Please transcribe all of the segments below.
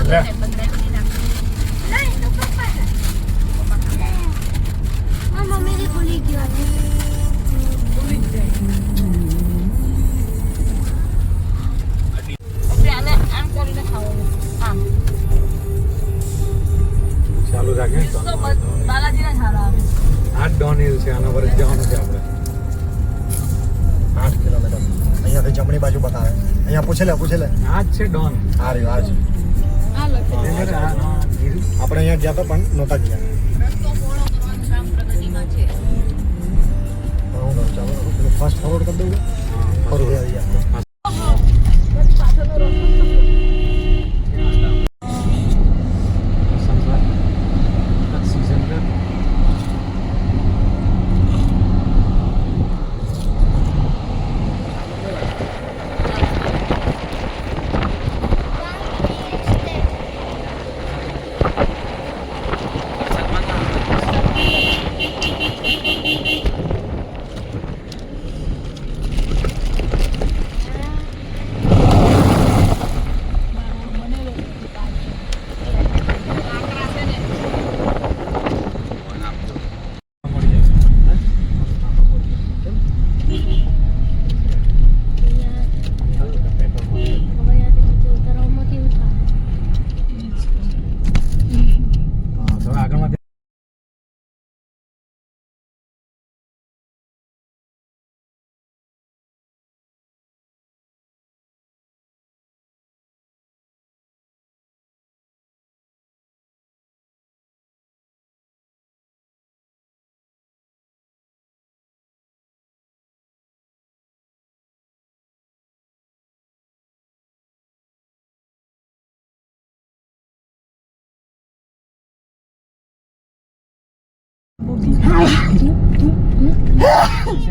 Mummy ભૂલી ગયો ચાલુ રાખે બાલાજીના સારા આવે 8 ડોન હિલ છે આના પર જ જવાનું છે આપણે 8 કિલોમીટર અહીંયાથી જમણી બાજુ બતાવે અહીંયા પૂછે લે આ જ છે ડોન આ રહ્યું આ જ આપણે અહીંયા ગયા તો પણ નહોતા ગયા ચાલો ફાસ્ટ ફોરવર્ડ કરી દઉં ફરું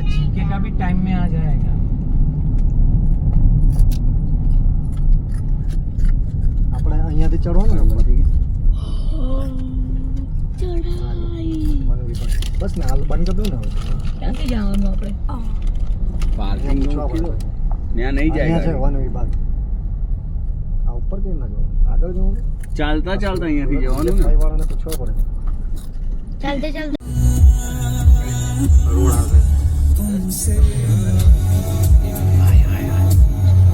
छीके का भी टाइम में आ जाएगा આપણે અહીંયાથી ચડવાનું ને બસ ને હાલ બંધ કરી દઉં ને ક્યાંથી જવાનું આપણે પાર્કિંગ ત્યાં નહીં જાય છે વન વિભાગ આ ઉપર કેમ ના જવાનું આગળ જવાનું ચાલતા અહીંયાથી જવાનું ને ભાઈ વાળાને પૂછવા પડે ચાલતે રોડ આવે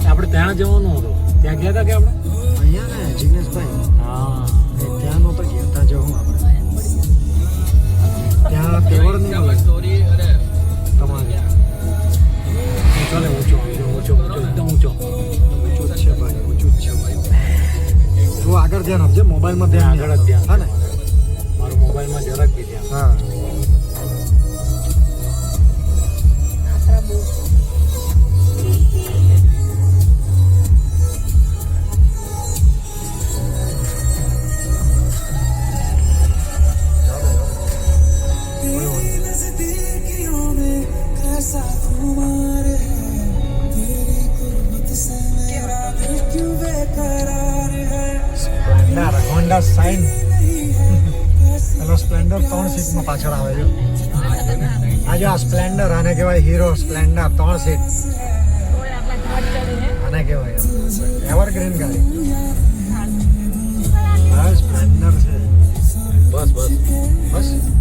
આપણે ત્યાં જવાનું હતું ત્યાં ગયા હતા કે આપણે અહીંયા ને જિગ્નેશભાઈ હા ત્યાં નહોતા ગયા ત્યાં જવું આપણે ત્યાં કેવળ નહીં મળે તમારે ચાલે ઊંચો એકદમ ઊંચો ઊંચું જ છે ભાઈ ઊંચું જ છે ભાઈ તું આગળ ધ્યાન આપજે મોબાઈલમાં ધ્યાન આગળ જ ધ્યાન. હા ને મારું મોબાઈલમાં જરાક બી ધ્યાન હા હોન્ડા સાઇન એનો સ્પ્લેન્ડર 3 સીટમાં પાછળ આવે છે આજે આ સ્પ્લેન્ડર આને કહેવાય હીરો સ્પ્લેન્ડર 3 સીટ આને કહેવાય એવરગ્રીન ગાડી હા સ્પ્લેન્ડર છે બસ બસ